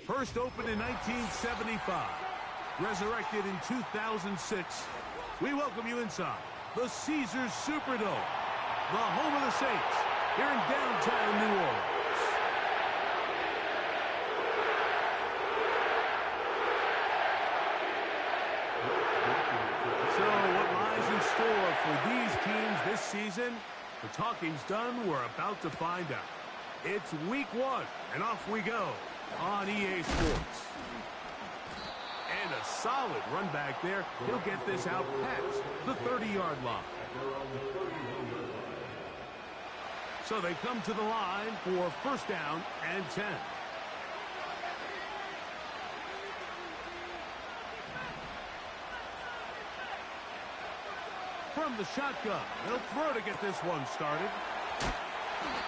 First opened in 1975, resurrected in 2006, we welcome you inside the Caesars Superdome, the home of the Saints, here in downtown New Orleans. So what lies in store for these teams this season? The talking's done. We're about to find out. It's week 1, and off we go on EA Sports. And a solid run back there. He'll get this out past the 30-yard line. So they come to the line for first down and 10. From the shotgun, he'll throw to get this one started.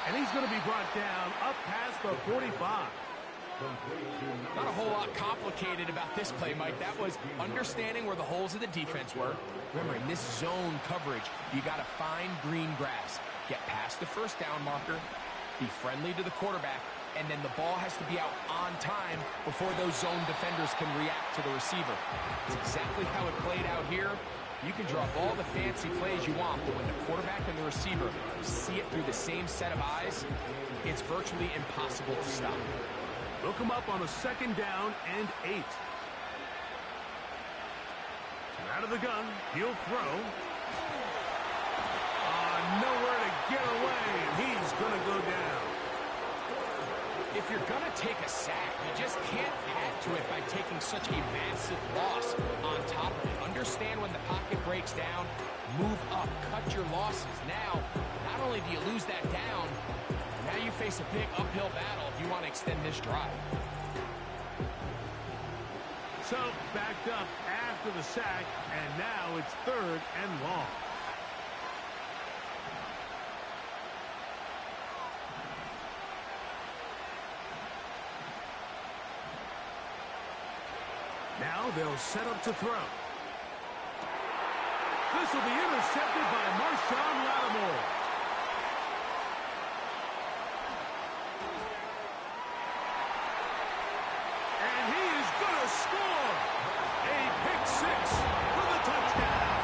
And he's going to be brought down up past the 45. Not a whole lot complicated about this play, Mike. That was understanding where the holes of the defense were. Remember, in this zone coverage, you got to find green grass. Get past the first down marker, be friendly to the quarterback, and then the ball has to be out on time before those zone defenders can react to the receiver. It's exactly how it played out here. You can draw up all the fancy plays you want, but when the quarterback and the receiver see it through the same set of eyes, it's virtually impossible to stop. They'll come up on a second down and 8. Out of the gun, he'll throw. Nowhere to get away, and he's going to go down. If you're going to take a sack, you just can't add to it by taking such a massive loss on top of it. Understand when the pocket breaks down, move up, cut your losses. Now, not only do you lose that down, now you face a big uphill battle if you want to extend this drive. So, backed up after the sack, and now it's 3rd and long. Now they'll set up to throw. This will be intercepted by Marshawn Lattimore. And he is going to score. A pick 6 for the touchdown.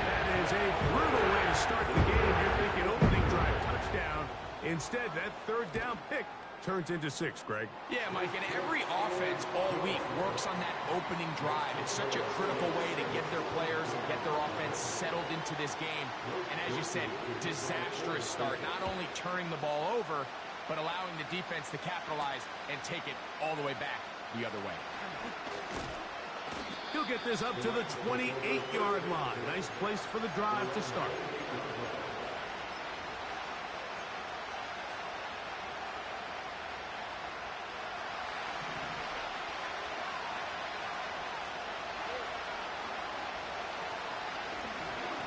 That is a brutal way to start the game. You're thinking opening drive touchdown. Instead, that 3rd down pick turns into 6, Greg. Yeah, Mike, and every offense all week works on that opening drive. It's such a critical way to get their players and get their offense settled into this game. And as you said, disastrous start, not only turning the ball over, but allowing the defense to capitalize and take it all the way back the other way. He'll get this up to the 28-yard line. Nice place for the drive to start.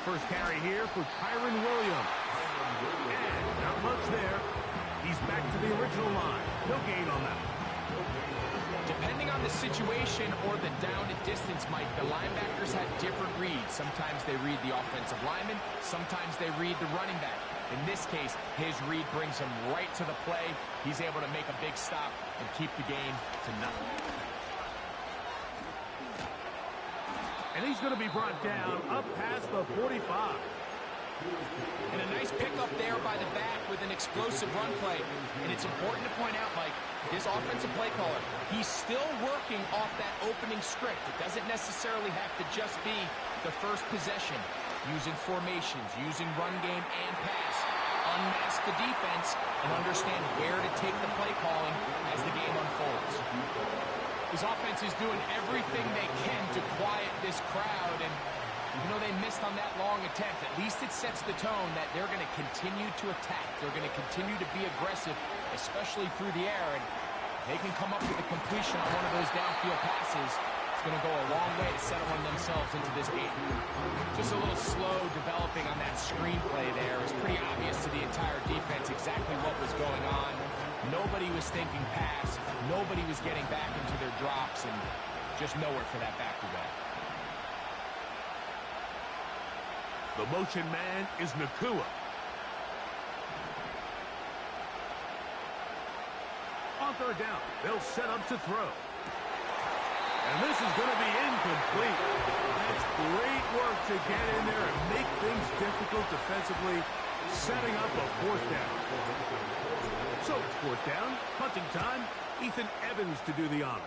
First carry here for Kyron Williams. And not much there. He's back to the original line. No gain on that. Depending on the situation or the down and distance, Mike, the linebackers have different reads. Sometimes they read the offensive lineman. Sometimes they read the running back. In this case, his read brings him right to the play. He's able to make a big stop and keep the game to nothing. And he's going to be brought down up past the 45. And a nice pickup there by the back with an explosive run play. And it's important to point out, Mike, this offensive play caller, he's still working off that opening script. It doesn't necessarily have to just be the first possession. Using formations, using run game and pass. Unmask the defense and understand where to take the play calling as the game unfolds. His offense is doing everything they can to quiet this crowd, and even though they missed on that long attempt, at least it sets the tone that they're going to continue to attack. They're going to continue to be aggressive, especially through the air, and they can come up with a completion on one of those downfield passes. It's going to go a long way to settling themselves into this game. Just a little slow developing on that screenplay there. It was pretty obvious to the entire defense exactly what was going on. Nobody was thinking pass. Nobody was getting back into their drops, and just nowhere for that back to go. The motion man is Nakua. third down. They'll set up to throw. And this is going to be incomplete. That's great work to get in there and make things difficult defensively, setting up a fourth down. So it's fourth down, punting time. Ethan Evans to do the honor.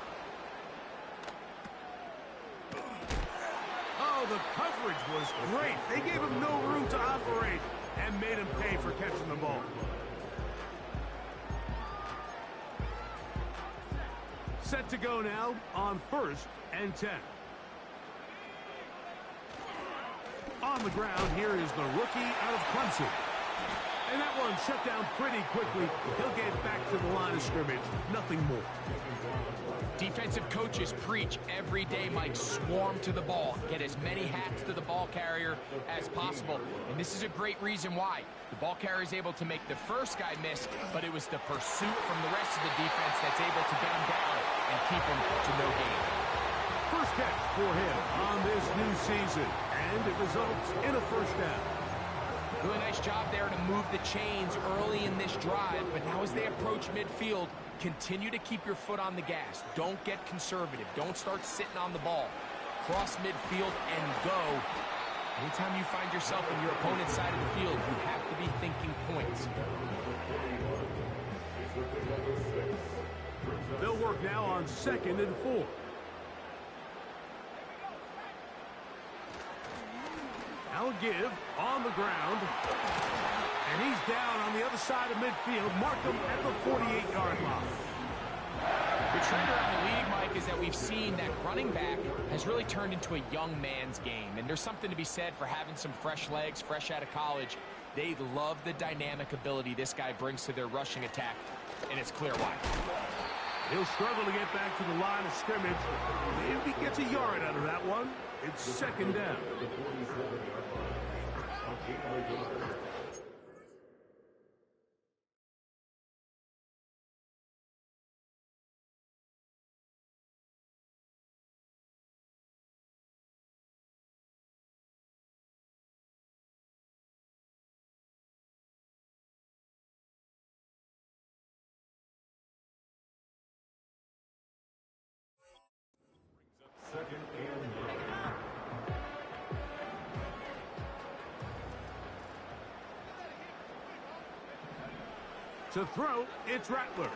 Oh, the coverage was great. They gave him no room to operate and made him pay for catching the ball. Set to go now on 1st and 10. On the ground, here is the rookie out of Clemson. And that one shut down pretty quickly. He'll get back to the line of scrimmage. Nothing more. Defensive coaches preach every day, Mike, swarm to the ball. Get as many hats to the ball carrier as possible. And this is a great reason why. The ball carrier is able to make the first guy miss, but it was the pursuit from the rest of the defense that's able to get him down and keep him to no gain. First catch for him on this new season, and it results in a first down. Really nice job there to move the chains early in this drive, but now as they approach midfield, continue to keep your foot on the gas. Don't get conservative. Don't start sitting on the ball. Cross midfield and go. Anytime you find yourself in your opponent's side of the field, you have to be thinking points. They'll work now on 2nd and 4. I'll give on the ground. And he's down on the other side of midfield. Mark him at the 48-yard line. The trend around the league, Mike, is that we've seen that running back has really turned into a young man's game. And there's something to be said for having some fresh legs, fresh out of college. They love the dynamic ability this guy brings to their rushing attack, and it's clear why. He'll struggle to get back to the line of scrimmage. If he gets a yard out of that one, it's 2nd down. To throw, it's Rattler.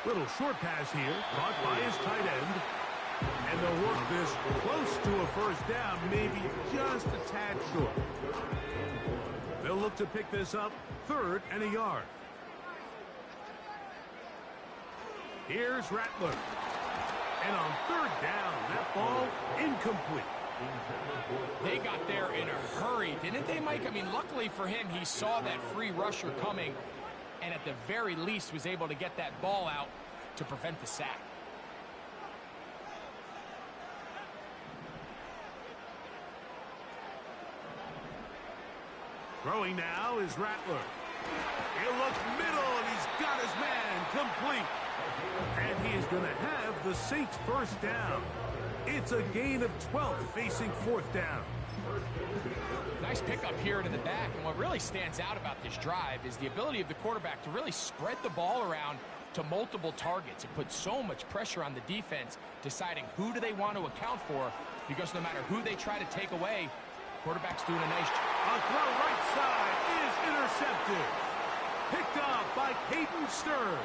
Little short pass here, caught by his tight end. And they'll work this close to a first down, maybe just a tad short. They'll look to pick this up, 3rd and a yard. Here's Rattler. And on 3rd down, that ball incomplete. They got there in a hurry, didn't they, Mike? I mean, luckily for him, he saw that free rusher coming and at the very least was able to get that ball out to prevent the sack. Throwing now is Rattler. He'll look middle, and he's got his man complete. And he is going to have the Saints first down. It's a gain of 12 facing 4th down. Nice pickup here into the back, and what really stands out about this drive is the ability of the quarterback to really spread the ball around to multiple targets. It puts so much pressure on the defense deciding who do they want to account for, because no matter who they try to take away, quarterback's doing a nice job. A throw right side is intercepted. Picked up by Caden Stearns.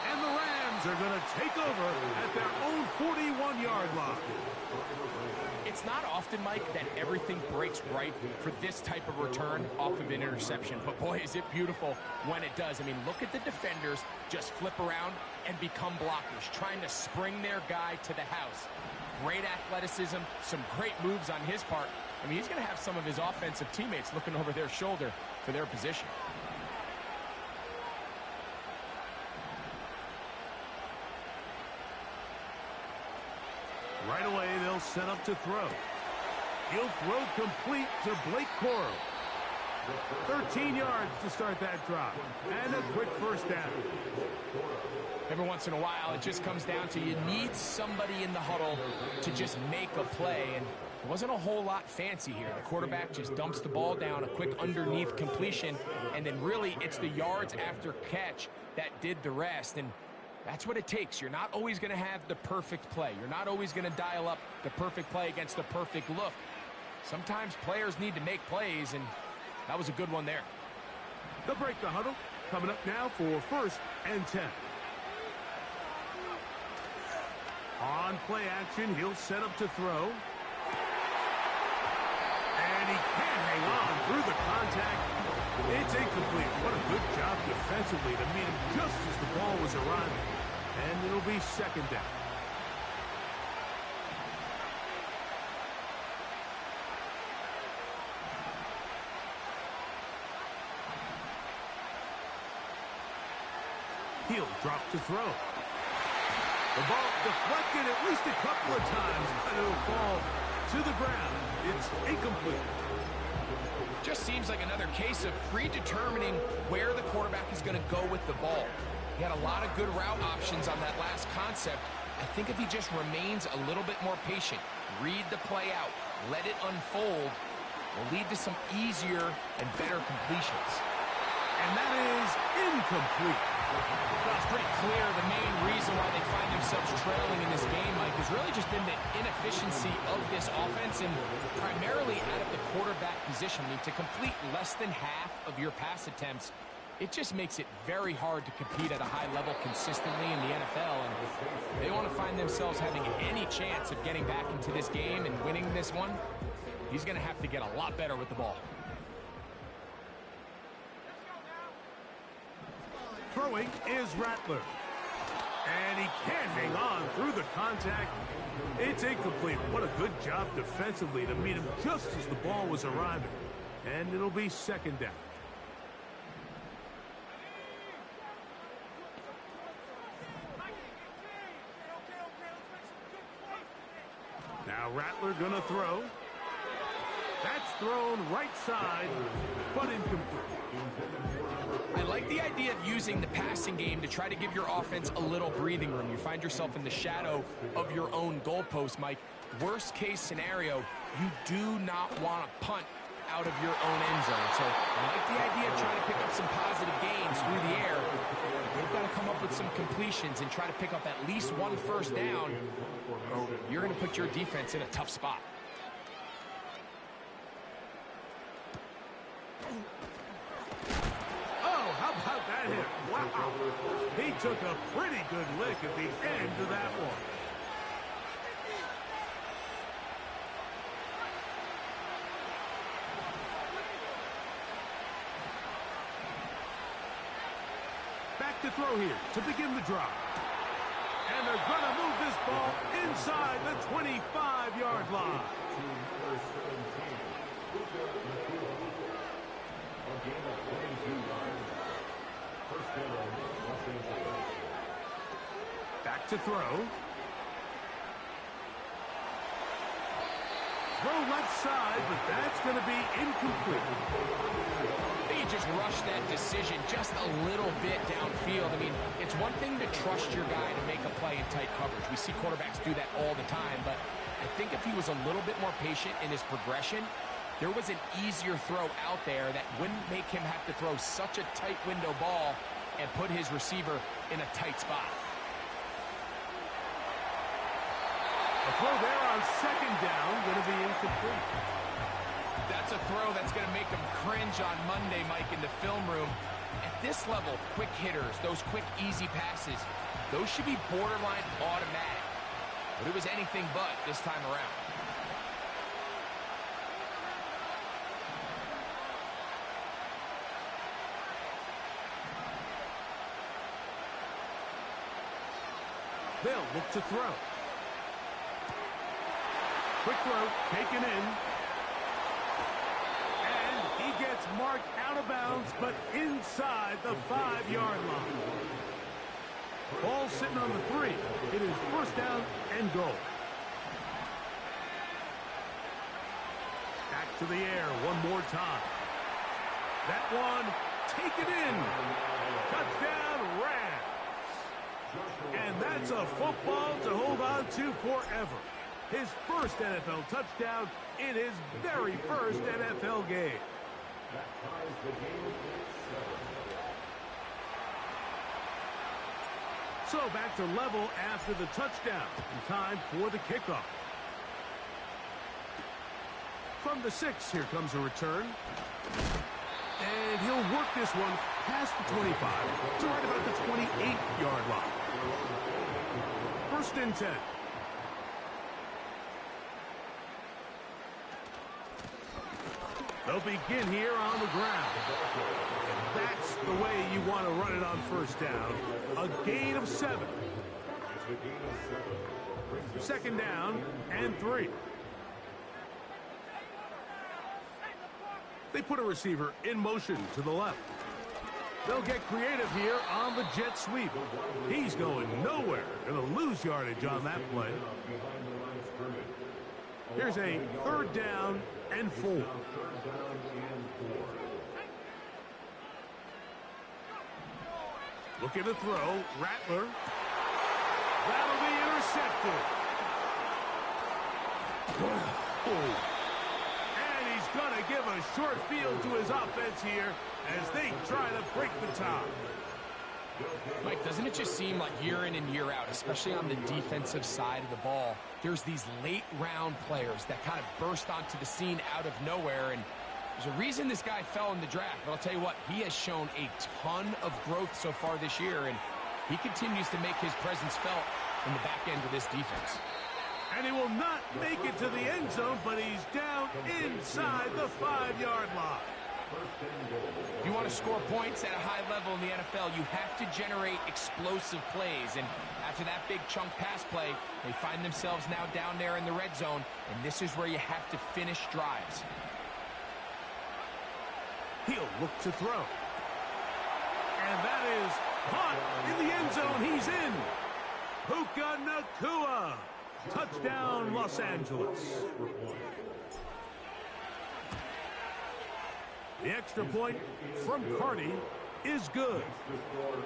And the Rams are going to take over at their own 41-yard line. It's not often, Mike, that everything breaks right for this type of return off of an interception. But, boy, is it beautiful when it does. I mean, look at the defenders just flip around and become blockers, trying to spring their guy to the house. Great athleticism, some great moves on his part. I mean, he's going to have some of his offensive teammates looking over their shoulder for their position. Right away, they'll set up to throw. He'll throw complete to Blake Coral. 13 yards to start that drive. And a quick first down. Every once in a while, it just comes down to you need somebody in the huddle to just make a play. And It wasn't a whole lot fancy here. The quarterback just dumps the ball down, a quick underneath completion, and then really it's the yards after catch that did the rest. And that's what it takes. You're not always going to have the perfect play. You're not always going to dial up the perfect play against the perfect look. Sometimes players need to make plays, and that was a good one there. They'll break the huddle. Coming up now for 1st and 10. On play action, he'll set up to throw. And he can't hang on through the contact. It's incomplete. What a good job defensively to meet him just as the ball was arriving. And it'll be 2nd down. He'll drop to throw. The ball deflected at least a couple of times, but it'll fall to the ground. It's incomplete. Just seems like another case of predetermining where the quarterback is going to go with the ball. He had a lot of good route options on that last concept. I think if he just remains a little bit more patient, read the play out, let it unfold, will lead to some easier and better completions. And that is incomplete. Well, it's pretty clear the main reason why they find themselves trailing in this game, Mike, has really just been the inefficiency of this offense and primarily out of the quarterback position. I mean, to complete less than half of your pass attempts, it just makes it very hard to compete at a high level consistently in the NFL. And if they want to find themselves having any chance of getting back into this game and winning this one, he's going to have to get a lot better with the ball. Throwing is Rattler. And he can't hang on through the contact. It's incomplete. What a good job defensively to meet him just as the ball was arriving. And it'll be 2nd down. Now Rattler gonna throw. That's thrown right side, but incomplete. I like the idea of using the passing game to try to give your offense a little breathing room. You find yourself in the shadow of your own goalpost, Mike. Worst case scenario, you do not want to punt out of your own end zone. So I like the idea of trying to pick up some positive gains through the air. They've got to come up with some completions and try to pick up at least one 1st down, or you're going to put your defense in a tough spot. How about that hit? Wow. He took a pretty good lick at the end of that one. Back to throw here to begin the drive. And they're going to move this ball inside the 25-yard line. Back to throw. Throw left side, but that's going to be incomplete. He just rushed that decision just a little bit downfield. I mean, it's one thing to trust your guy to make a play in tight coverage. We see quarterbacks do that all the time, but I think if he was a little bit more patient in his progression, there was an easier throw out there that wouldn't make him have to throw such a tight window ball and put his receiver in a tight spot. A throw there on 2nd down, going to be incomplete. That's a throw that's going to make him cringe on Monday, Mike, in the film room. At this level, quick hitters, those quick, easy passes, those should be borderline automatic. But it was anything but this time around. They'll look to throw. Quick throw, taken in. And he gets marked out of bounds, but inside the 5-yard line. Ball sitting on the 3. It is 1st down and goal. Back to the air one more time. That one taken in. Touchdown, Rams. And that's a football to hold on to forever. His first NFL touchdown in his very first NFL game. So back to level after the touchdown. And time for the kickoff. From the 6, here comes a return. And he'll work this one past the 25 to right about the 28-yard line. First and 10. They'll begin here on the ground. And that's the way you want to run it on first down. A gain of 7. Second down and 3. They put a receiver in motion to the left. They'll get creative here on the jet sweep. He's going nowhere. Going to lose yardage on that play. Here's a third down and 4. Looking to throw. Rattler. That'll be intercepted. And he's going to give a short field to his offense here as they try to break the tie. Mike, doesn't it just seem like year in and year out, especially on the defensive side of the ball, there's these late-round players that kind of burst onto the scene out of nowhere, and there's a reason this guy fell in the draft, but I'll tell you what, he has shown a ton of growth so far this year, and he continues to make his presence felt in the back end of this defense. And he will not make it to the end zone, but he's down inside the 5-yard line. If you want to score points at a high level in the NFL, you have to generate explosive plays. And after that big chunk pass play, they find themselves now down there in the red zone. And this is where you have to finish drives. He'll look to throw. And that is caught in the end zone. He's in. Puka Nacua. Touchdown, Los Angeles. The extra point from Cardi is good.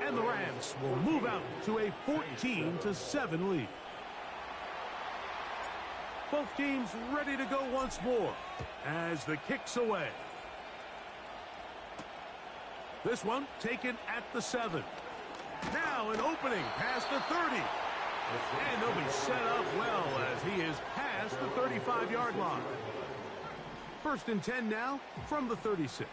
And the Rams will move out to a 14-7 lead. Both teams ready to go once more as the kick's away. This one taken at the 7. Now an opening past the 30. And they'll be set up well as he is past the 35-yard line. First and 10 now from the 36.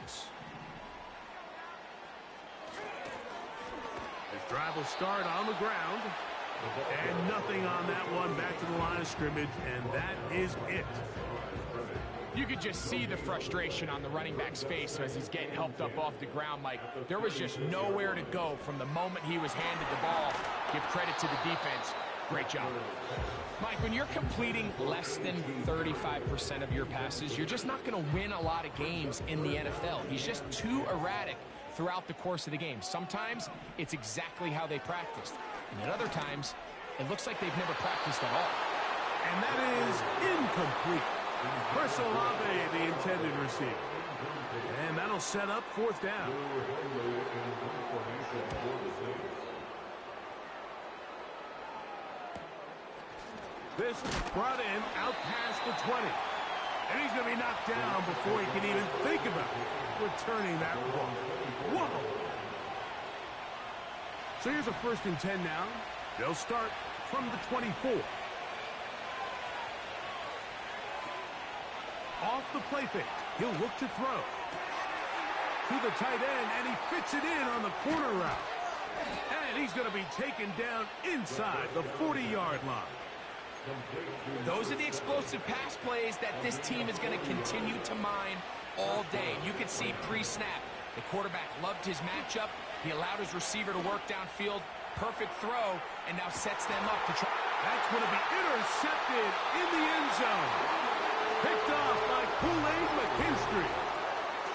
His drive will start on the ground. And nothing on that one. Back to the line of scrimmage, and that is it. You could just see the frustration on the running back's face as he's getting helped up off the ground, Mike. There was just nowhere to go from the moment he was handed the ball. Give credit to the defense. Great job. Mike, when you're completing less than 35% of your passes, you're just not going to win a lot of games in the NFL. He's just too erratic throughout the course of the game. Sometimes it's exactly how they practiced. And at other times, it looks like they've never practiced at all. And that is incomplete. Chris Olave, the intended receiver. And that'll set up fourth down. This brought in out past the 20. And he's going to be knocked down before he can even think about returning that ball. Whoa! So here's a first and 10 now. They'll start from the 24. Off the play fake. He'll look to throw. To the tight end, and he fits it in on the corner route. And he's going to be taken down inside the 40-yard line. Those are the explosive pass plays that this team is going to continue to mine all day. You can see pre-snap, the quarterback loved his matchup. He allowed his receiver to work downfield. Perfect throw, and now sets them up to try. That's going to be intercepted in the end zone. Picked off by Kool-Aid McKinstry.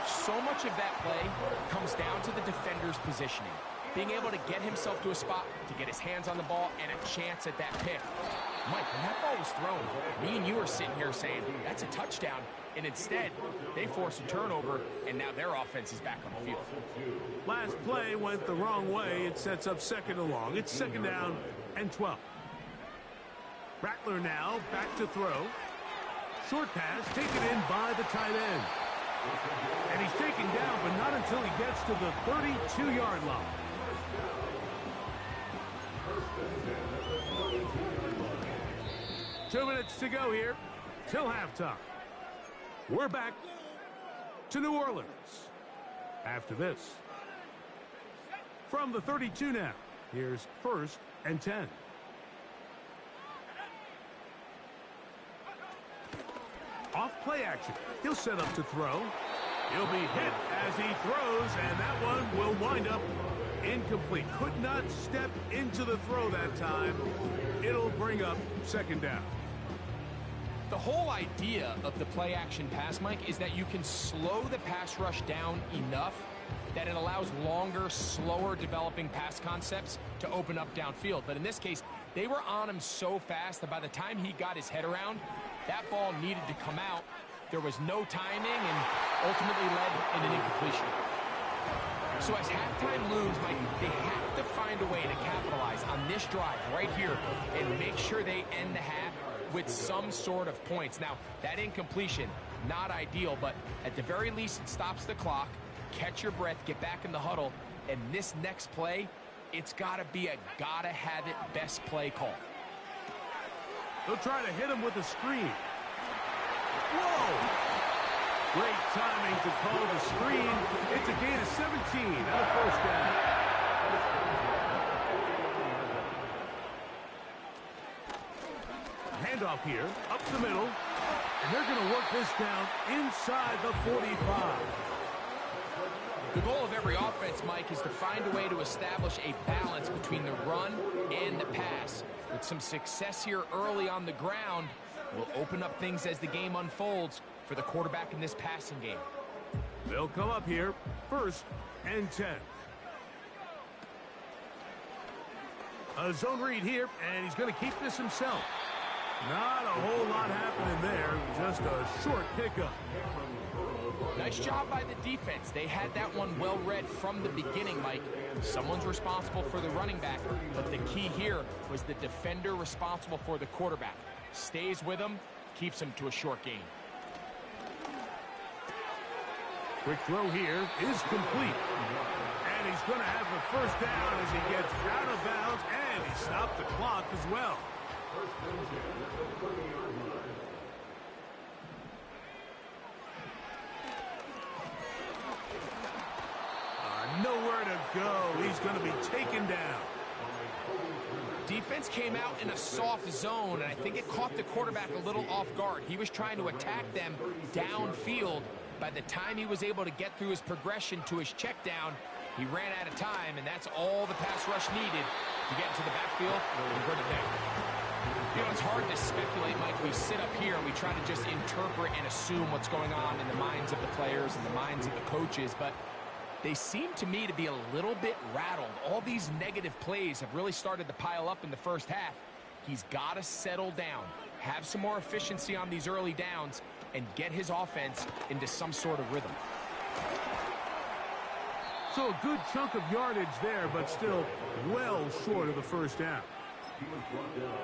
So much of that play comes down to the defender's positioning. Being able to get himself to a spot, to get his hands on the ball, and a chance at that pick. Mike, when that ball was thrown, me and you are sitting here saying, that's a touchdown. And instead, they force a turnover, and now their offense is back on the field. Last play went the wrong way. It sets up second and long. It's second down and 12. Rattler now back to throw. Short pass taken in by the tight end. And he's taken down, but not until he gets to the 32-yard line. Two minutes to go here till halftime. We're back to New Orleans after this. From the 32 now, here's 1st and 10. Off play action. He'll set up to throw. He'll be hit as he throws, and that one will wind up incomplete. Could not step into the throw that time. It'll bring up 2nd down. The whole idea of the play action pass, Mike, is that you can slow the pass rush down enough that it allows longer, slower developing pass concepts to open up downfield. But in this case, they were on him so fast that by the time he got his head around, that ball needed to come out. There was no timing and ultimately led in an incompletion. So as halftime looms, Mike, they have to find a way to capitalize on this drive right here and make sure they end the half with some sort of points. Now, that incompletion, not ideal, but at the very least, it stops the clock. Catch your breath, get back in the huddle, and this next play, it's got to be a gotta-have-it best play call. They'll try to hit him with a screen. Whoa! Great timing to call the screen. It's a gain of 17 and a 1st down. Handoff here, up the middle, and they're going to work this down inside the 45. The goal of every offense, Mike, is to find a way to establish a balance between the run and the pass. With some success here early on the ground, will open up things as the game unfolds for the quarterback in this passing game. They'll come up here, 1st and 10. A zone read here, and he's going to keep this himself. Not a whole lot happening there, just a short pickup. Nice job by the defense. They had that one well read from the beginning, Mike. Someone's responsible for the running back, but the key here was the defender responsible for the quarterback. Stays with him, keeps him to a short gain. Quick throw here is complete. And he's going to have the 1st down as he gets out of bounds, and he stopped the clock as well. Nowhere to go. He's going to be taken down. Defense came out in a soft zone, and I think it caught the quarterback a little off guard. He was trying to attack them downfield. By the time he was able to get through his progression to his check down, he ran out of time, and that's all the pass rush needed to get into the backfield and bring it down. You know, it's hard to speculate, Mike. We sit up here and we try to just interpret and assume what's going on in the minds of the players and the minds of the coaches, but they seem to me to be a little bit rattled. All these negative plays have really started to pile up in the 1st half. He's got to settle down, have some more efficiency on these early downs, and get his offense into some sort of rhythm. So a good chunk of yardage there, but still well short of the 1st down.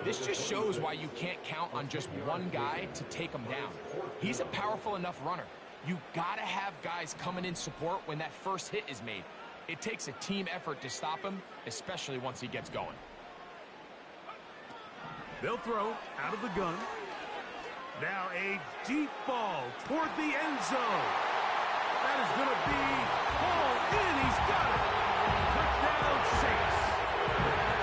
This just shows why you can't count on just one guy to take him down. He's a powerful enough runner. You gotta have guys coming in support when that 1st hit is made. It takes a team effort to stop him, especially once he gets going. They'll throw out of the gun. Now a deep ball toward the end zone. That is going to be hauled in. He's got it. Touchdown 6.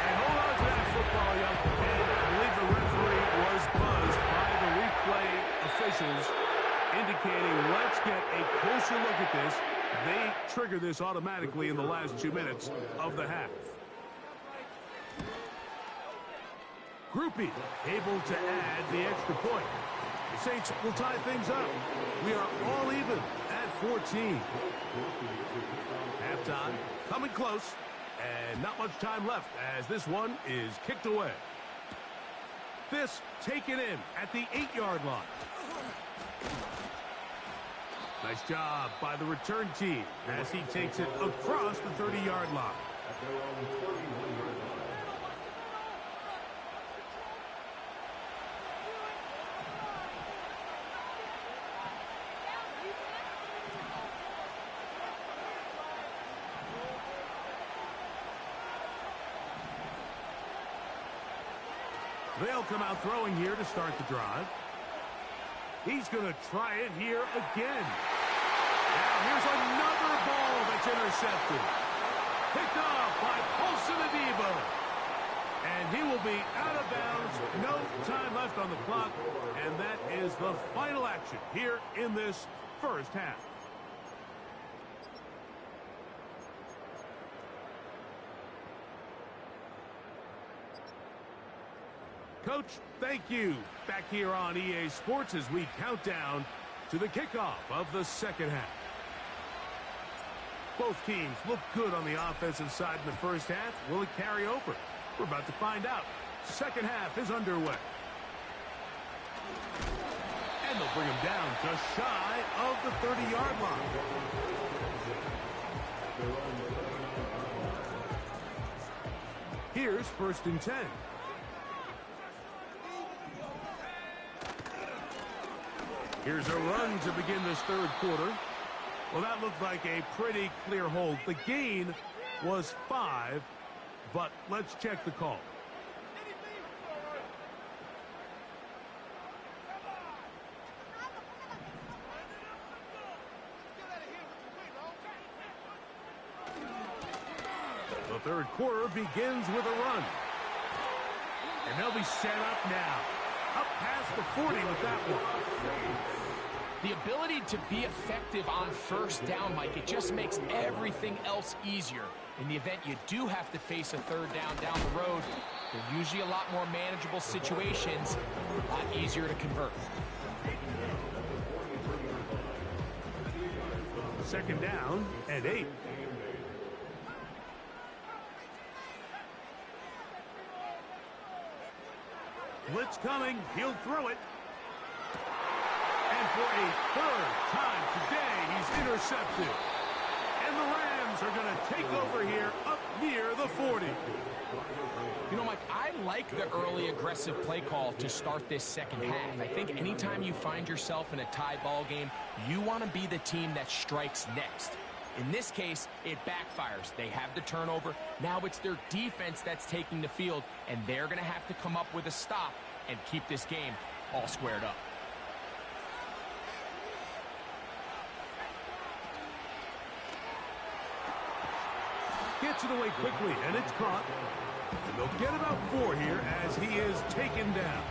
And hold on to that football, young man. I believe the referee was buzzed by the replay officials, indicating let's get a closer look at this. They trigger this automatically in the last 2 minutes of the half. Groupie able to add the extra point. The Saints will tie things up. We are all even at 14. Halftime coming close, and not much time left as this one is kicked away. This taken in at the 8-yard line. Nice job by the return team as he takes it across the 30-yard line. They'll come out throwing here to start the drive. He's going to try it here again. Now here's another ball that's intercepted. Picked off by Paulson Adebo. And he will be out of bounds. No time left on the clock. And that is the final action here in this first half. Coach, thank you. Back here on EA Sports as we count down to the kickoff of the second half. Both teams look good on the offensive side in the first half. Will it carry over? We're about to find out. Second half is underway. And they'll bring him down just shy of the 30-yard line. Here's 1st and 10. Here's a run to begin this third quarter. Well, that looked like a pretty clear hold. The gain was 5, but let's check the call. The third quarter begins with a run. And they'll be set up now. Up past the 40 with that one. The ability to be effective on first down, Mike, it just makes everything else easier. In the event you do have to face a third down the road, they're usually a lot more manageable situations, a lot easier to convert. 2nd down and 8. Blitz coming. He'll throw it. And for a third time today, he's intercepted. And the Rams are going to take over here up near the 40. You know, Mike, I like the early aggressive play call to start this second half. I think anytime you find yourself in a tie ball game, you want to be the team that strikes next. In this case, it backfires. They have the turnover. Now it's their defense that's taking the field, and they're going to have to come up with a stop and keep this game all squared up. Gets it away quickly, and it's caught. And they'll get about 4 here as he is taken down.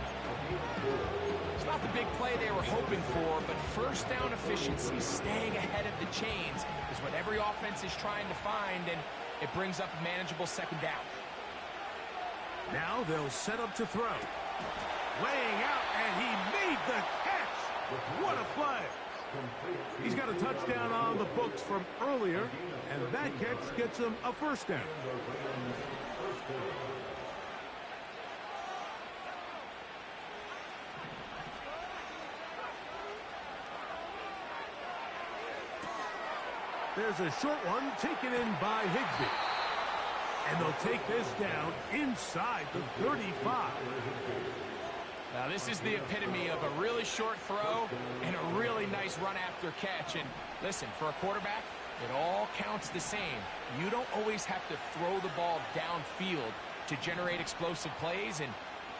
It's not the big play they were hoping for, but first down efficiency, staying ahead of the chains, is what every offense is trying to find, and it brings up a manageable second down. Now they'll set up to throw. Laying out, and he made the catch. What a play. He's got a touchdown on the books from earlier, and that catch gets him a first down. There's a short one taken in by Higbee. And they'll take this down inside the 35. Now, this is the epitome of a really short throw and a really nice run after catch. And listen, for a quarterback, it all counts the same. You don't always have to throw the ball downfield to generate explosive plays, and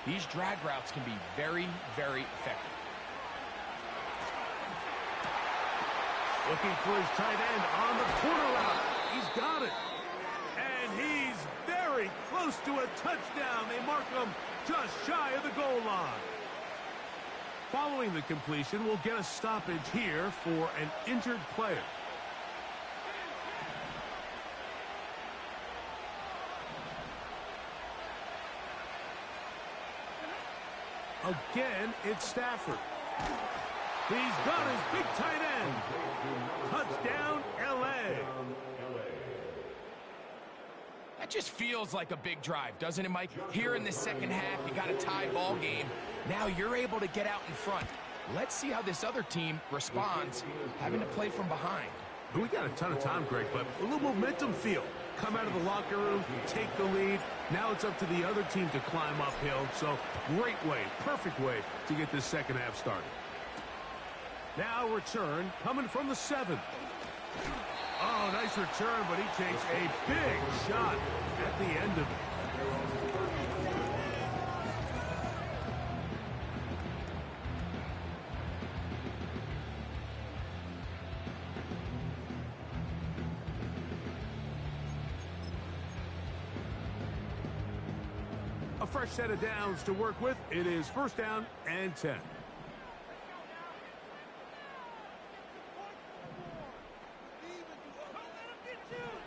these drag routes can be very, very effective. Looking for his tight end on the corner route. He's got it. And he's very close to a touchdown. They mark him just shy of the goal line. Following the completion, we'll get a stoppage here for an injured player. Again, it's Stafford. He's got his big tight end. Touchdown, L.A. That just feels like a big drive, doesn't it, Mike? Here in the second half, you got a tie ball game. Now you're able to get out in front. Let's see how this other team responds, having to play from behind. We got a ton of time, Greg, but a little momentum feel. Come out of the locker room, take the lead. Now it's up to the other team to climb uphill. So great way, perfect way to get this second half started. Now return coming from the 7. Oh, nice return, but he takes a big shot at the end of it. A fresh set of downs to work with. It is first down and 10.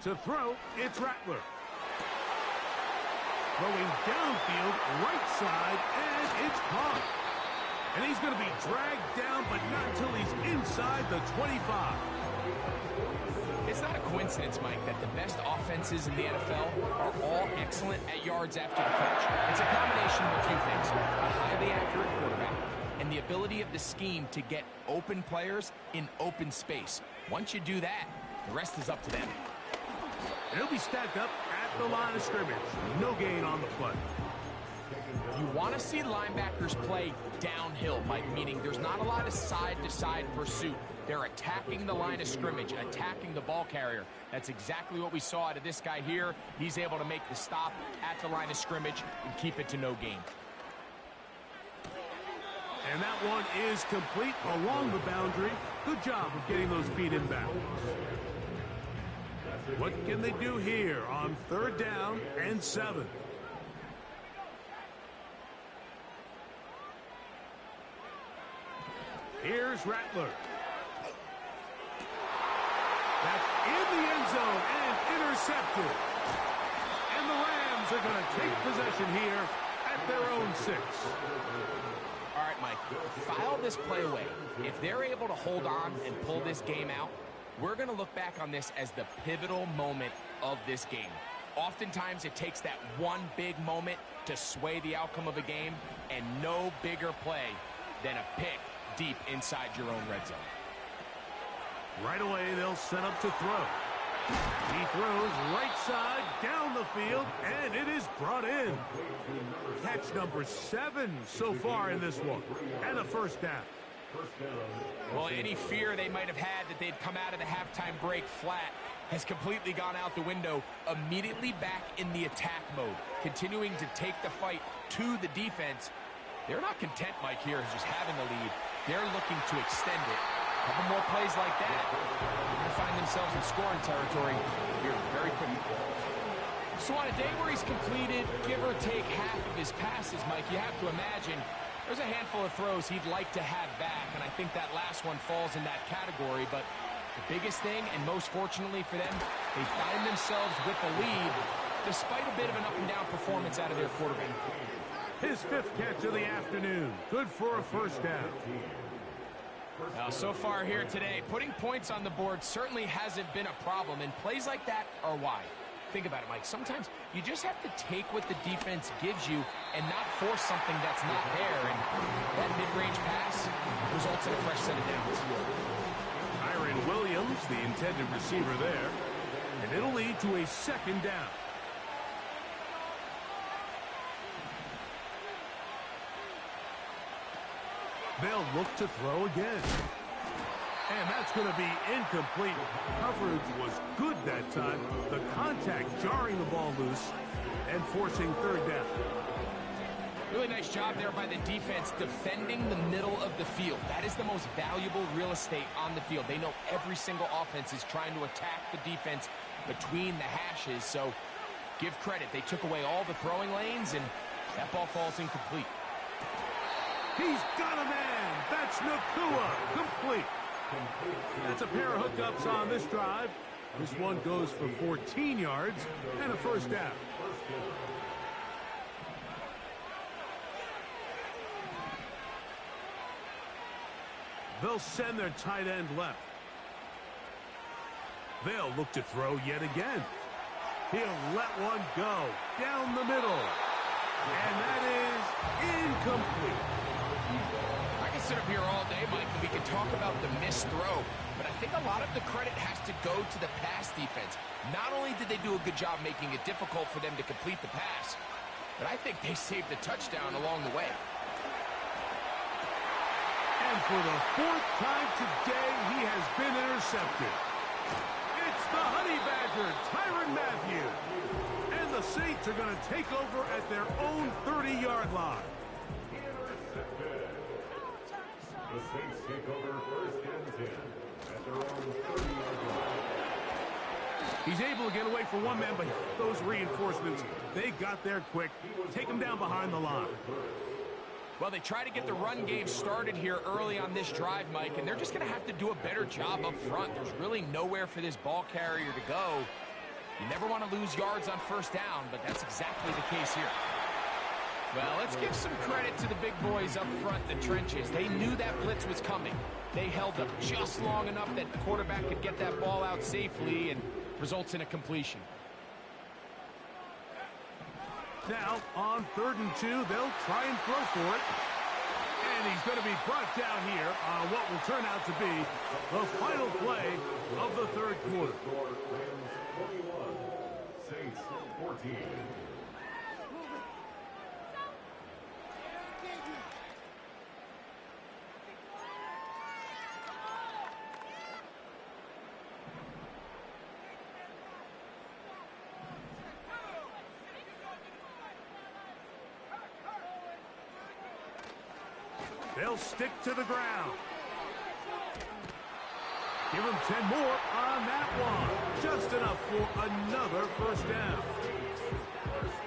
To throw, it's Rattler. Throwing downfield, right side, and it's caught. And he's going to be dragged down, but not until he's inside the 25. It's not a coincidence, Mike, that the best offenses in the NFL are all excellent at yards after the catch. It's a combination of a few things: a highly accurate quarterback and the ability of the scheme to get open players in open space. Once you do that, the rest is up to them. And he'll be stacked up at the line of scrimmage. No gain on the play. You want to see linebackers play downhill, Mike, meaning there's not a lot of side-to-side pursuit. They're attacking the line of scrimmage, attacking the ball carrier. That's exactly what we saw out of this guy here. He's able to make the stop at the line of scrimmage and keep it to no gain. And that one is complete along the boundary. Good job of getting those feet in bounds. What can they do here on third down and 7? Here's Rattler. That's in the end zone and intercepted. And the Rams are going to take possession here at their own 6. All right, Mike, file this play away. If they're able to hold on and pull this game out, we're going to look back on this as the pivotal moment of this game. Oftentimes, it takes that one big moment to sway the outcome of a game, and no bigger play than a pick deep inside your own red zone. Right away, they'll set up to throw. He throws right side down the field, and it is brought in. Catch number 7 so far in this one, and a first down. Well, any fear they might have had that they'd come out of the halftime break flat has completely gone out the window. Immediately back in the attack mode, continuing to take the fight to the defense. They're not content, Mike, here as just having the lead. They're looking to extend it. A couple more plays like that, they're going to find themselves in scoring territory here very quickly. So on a day where he's completed, give or take half of his passes, Mike, you have to imagine there's a handful of throws he'd like to have back, and I think that last one falls in that category. But the biggest thing, and most fortunately for them, they find themselves with the lead despite a bit of an up-and-down performance out of their quarterback. His 5th catch of the afternoon. Good for a first down. Now, so far here today, putting points on the board certainly hasn't been a problem, and plays like that are why. Think about it, Mike. Sometimes you just have to take what the defense gives you and not force something that's not there, and that mid-range pass results in a fresh set of downs. Kyron Williams, the intended receiver there, and it'll lead to a second down. They'll look to throw again. And that's going to be incomplete. Coverage was good that time. The contact jarring the ball loose and forcing third down. Really nice job there by the defense defending the middle of the field. That is the most valuable real estate on the field. They know every single offense is trying to attack the defense between the hashes. So give credit. They took away all the throwing lanes, and that ball falls incomplete. He's got a man. That's Nakua. Complete. That's a pair of hookups on this drive. This one goes for 14 yards and a first down. They'll send their tight end left. They'll look to throw yet again. He'll let one go down the middle. And that is incomplete. I can sit up here all day, Mike, and we can talk about the missed throw, but I think a lot of the credit has to go to the pass defense. Not only did they do a good job making it difficult for them to complete the pass, but I think they saved the touchdown along the way. And for the 4th time today, he has been intercepted. It's the Honey Badger, Tyrann Mathieu. And the Saints are going to take over at their own 30-yard line. The Saints take over first and 10 at their own 30-yard line. He's able to get away for one man, but those reinforcements, they got there quick. Take him down behind the line. Well, they try to get the run game started here early on this drive, Mike, and they're just going to have to do a better job up front. There's really nowhere for this ball carrier to go. You never want to lose yards on first down, but that's exactly the case here. Well, let's give some credit to the big boys up front in the trenches. They knew that blitz was coming. They held up just long enough that the quarterback could get that ball out safely and results in a completion. Now, on 3rd and 2, they'll try and throw for it. And he's going to be brought down here on what will turn out to be the final play of the 3rd quarter. Saints 14. They'll stick to the ground. Give him 10 more on that one. Just enough for another first down.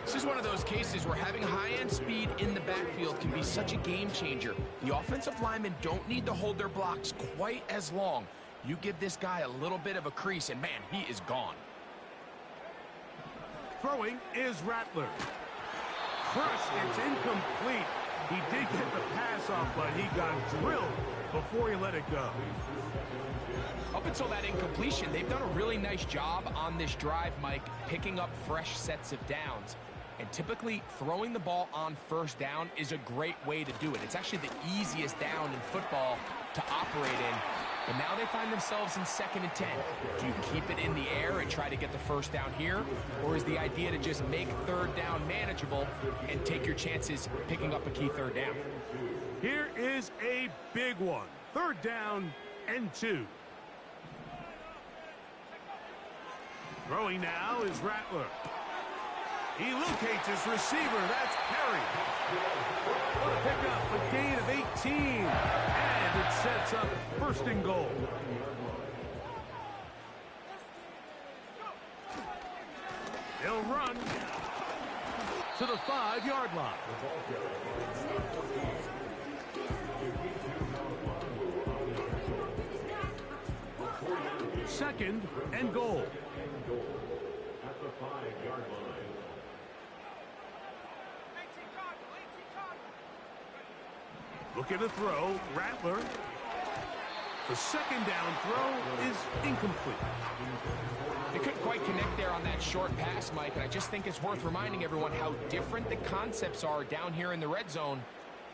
This is one of those cases where having high-end speed in the backfield can be such a game changer. The offensive linemen don't need to hold their blocks quite as long. You give this guy a little bit of a crease, and man, he is gone. Throwing is Rattler. Crushed, it's incomplete. He did get the pass off, but he got drilled before he let it go. Up until that incompletion, they've done a really nice job on this drive, Mike, picking up fresh sets of downs. And typically, throwing the ball on first down is a great way to do it. It's actually the easiest down in football to operate in. But now they find themselves in 2nd and 10. Do you keep it in the air and try to get the first down here? Or is the idea to just make 3rd down manageable and take your chances picking up a key 3rd down? Here is a big one. 3rd down and 2. Throwing now is Rattler. He locates his receiver. That's Perry. What a pickup, a gain of 18. And it sets up 1st and goal. They'll run to the 5-yard line. 2nd and goal. At the 5-yard line. Look at the throw. Rattler. The 2nd down throw is incomplete. They couldn't quite connect there on that short pass, Mike, and I just think it's worth reminding everyone how different the concepts are down here in the red zone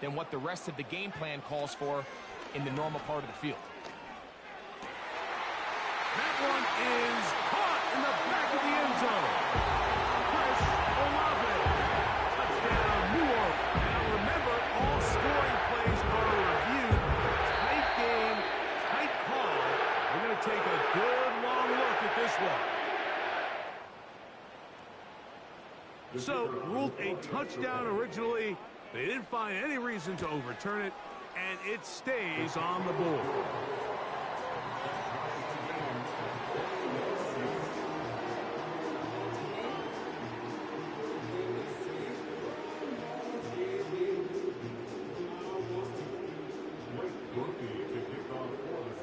than what the rest of the game plan calls for in the normal part of the field. That one is caught in the back of the end zone. Chris Olave. Touchdown, New Orleans. Now remember, all scoring plays are reviewed. Tight game, tight call. We're going to take a good long look at this one. So, ruled a touchdown originally. They didn't find any reason to overturn it, and it stays on the board.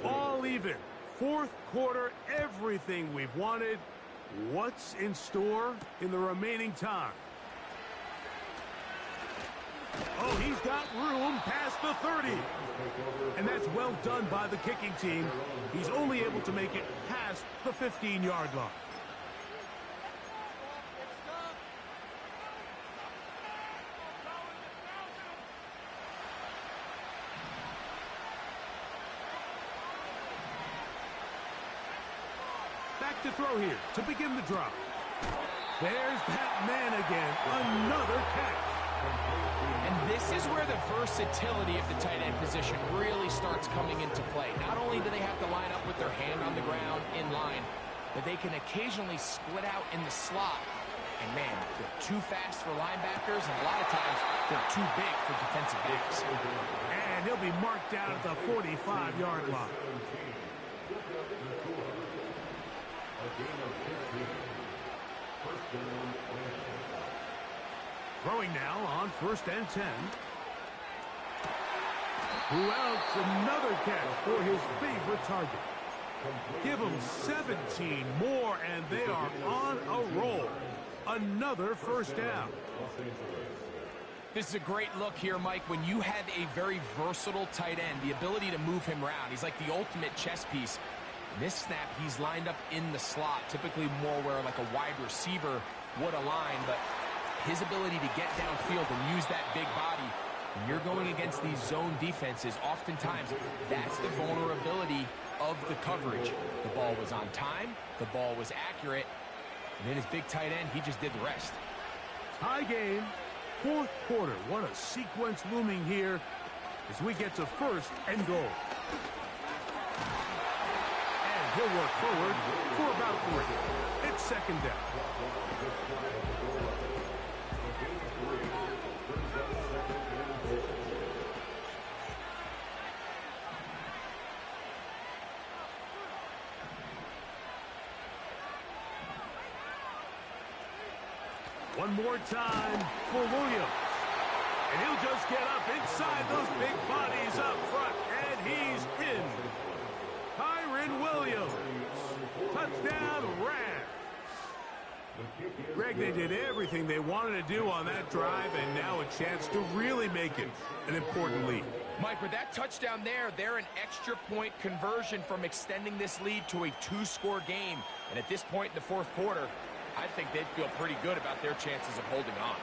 All even. 4th quarter, everything we've wanted. What's in store in the remaining time? Oh, he's got room past the 30. And that's well done by the kicking team. He's only able to make it past the 15-yard line. Back to throw here to begin the drive. There's that man again. Another catch. And this is where the versatility of the tight end position really starts coming into play. Not only do they have to line up with their hand on the ground in line, but they can occasionally split out in the slot. And man, they're too fast for linebackers, and a lot of times they're too big for defensive backs. And he'll be marked down at the 45-yard line. gain of 15. First down, Rams. Throwing now on 1st and 10. Who else? Another catch for his favorite target. Give them 17 more, and they are on a roll. Another first down. This is a great look here, Mike, when you have a very versatile tight end, the ability to move him around. He's like the ultimate chess piece. In this snap, he's lined up in the slot, typically more where like a wide receiver would align, but his ability to get downfield and use that big body, when you're going against these zone defenses, oftentimes that's the vulnerability of the coverage. The ball was on time, the ball was accurate, and then his big tight end, he just did the rest. Tie game, 4th quarter. What a sequence looming here as we get to 1st and goal. And he'll work forward for about 3. It's 2nd down. One more time for Williams. And he'll just get up inside those big bodies up front. And he's in. Kyren Williams. Touchdown, Rams. Greg, they did everything they wanted to do on that drive, and now a chance to really make it an important lead. Mike, with that touchdown there, they're an extra point conversion from extending this lead to a 2-score game. And at this point in the 4th quarter, I think they'd feel pretty good about their chances of holding on.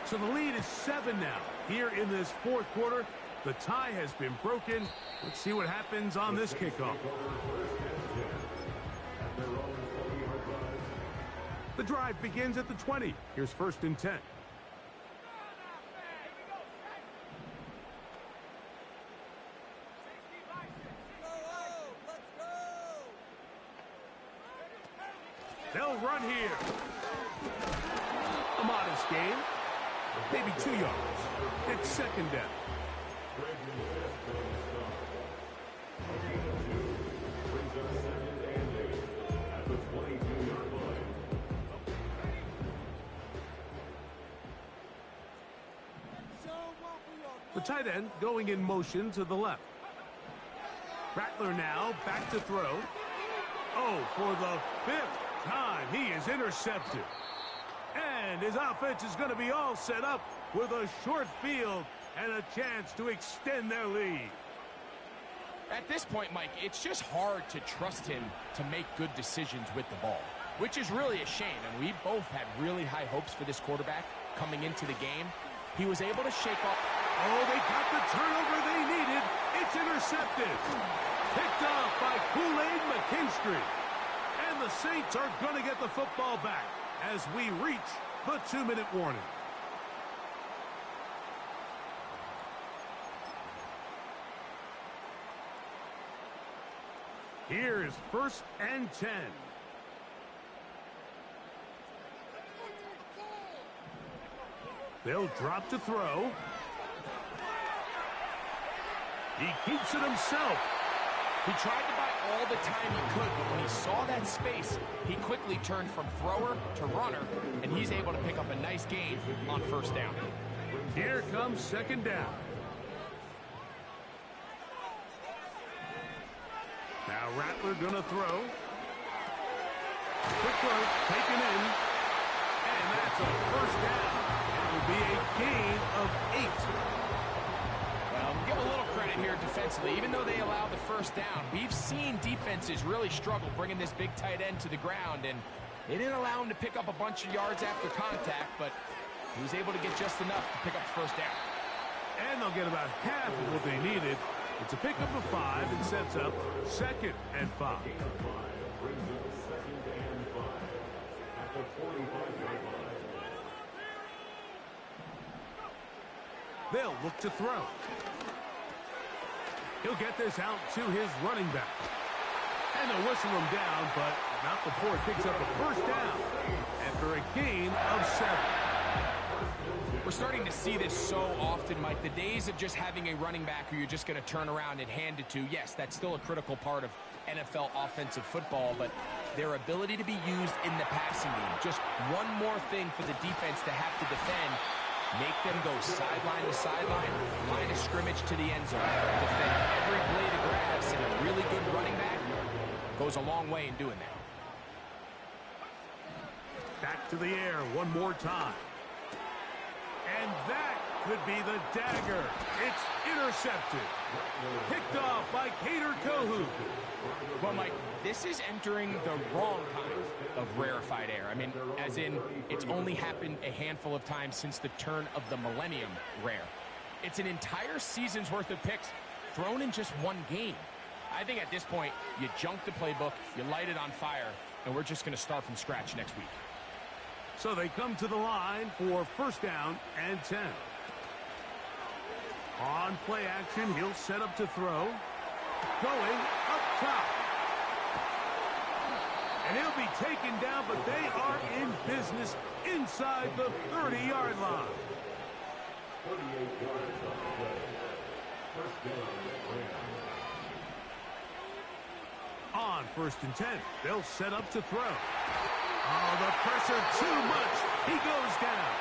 So the lead is 7 now. Here in this 4th quarter, the tie has been broken. Let's see what happens on this kickoff. The drive begins at the 20. Here's 1st and 10. They'll run here. A modest gain. Maybe 2 yards. It's 2nd down. The tight end going in motion to the left. Rattler now back to throw. Oh, for the 5th time, he is intercepted. And his offense is going to be all set up with a short field and a chance to extend their lead. At this point, Mike, it's just hard to trust him to make good decisions with the ball, which is really a shame. And we both had really high hopes for this quarterback coming into the game. He was able to shake off. Oh, they got the turnover they needed. It's intercepted. Picked off by Kool-Aid McKinstry. And the Saints are going to get the football back as we reach the 2-minute warning. Here's 1st and 10. They'll drop to throw. He keeps it himself. He tried to buy all the time he could, but when he saw that space, he quickly turned from thrower to runner, and he's able to pick up a nice gain on 1st down. Here comes 2nd down. Now Rattler gonna throw. Quick throw, taken in. And that's a 1st down. It will be a gain of 8. Well, give a little credit here defensively. Even though they allowed the 1st down, we've seen defenses really struggle bringing this big tight end to the ground, and they didn't allow him to pick up a bunch of yards after contact, but he was able to get just enough to pick up the 1st down. And they'll get about half of what they needed. It's a pickup of 5 and sets up 2nd and 5. They'll look to throw. He'll get this out to his running back. And they'll whistle him down, but not before he picks up a 1st down after a gain of 7. We're starting to see this so often, Mike. The days of just having a running back who you're just going to turn around and hand it to, yes, that's still a critical part of NFL offensive football, but their ability to be used in the passing game. Just one more thing for the defense to have to defend. Make them go sideline to sideline, line of scrimmage to the end zone. Defend every blade of grass, and a really good running back goes a long way in doing that. Back to the air one more time. And that could be the dagger. It's intercepted. Picked off by Cater Kohu. Well, Mike, this is entering the wrong kind of rarefied air. I mean, as in, it's only happened a handful of times since the turn of the millennium rare. It's an entire season's worth of picks thrown in just one game. I think at this point, you junk the playbook, you light it on fire, and we're just going to start from scratch next week. So they come to the line for first down and 10. On play action, he'll set up to throw. Going up top. And he'll be taken down, but they are in business inside the 30-yard line. 38 yards on the play. First down, Rams. On first and 10, they'll set up to throw. Oh, the pressure too much. He goes down.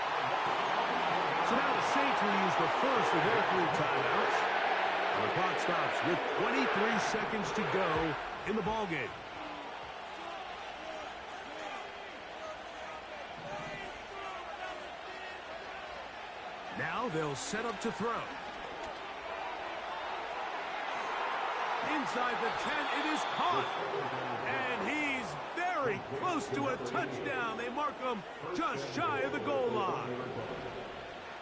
So now the Saints will use the first of their 3 timeouts. The clock stops with 23 seconds to go in the ballgame. Now they'll set up to throw. Inside the 10, it is caught. And he's very close to a touchdown. They mark him just shy of the goal line.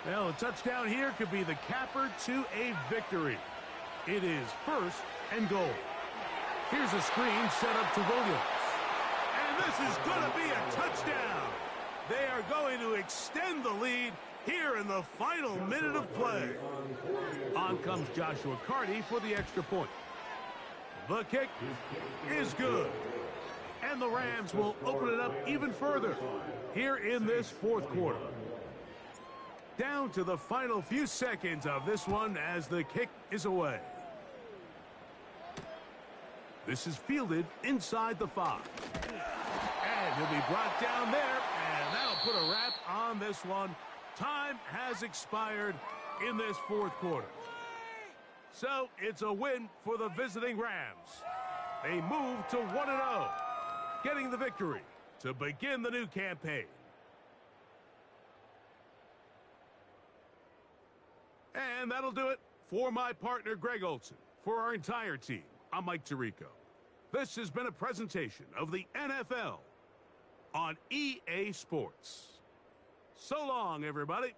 Well, a touchdown here could be the capper to a victory. It is first and goal. Here's a screen set up to Williams. And this is going to be a touchdown. They are going to extend the lead here in the final minute of play. On comes Joshua Carty for the extra point. The kick is good. And the Rams will open it up even further here in this fourth quarter. Down to the final few seconds of this one as the kick is away. This is fielded inside the 5. And he'll be brought down there, and that'll put a wrap on this one. Time has expired in this fourth quarter. So it's a win for the visiting Rams. They move to 1-0, getting the victory to begin the new campaign. And that'll do it for my partner, Greg Olson. For our entire team, I'm Mike Tirico. This has been a presentation of the NFL on EA Sports. So long, everybody.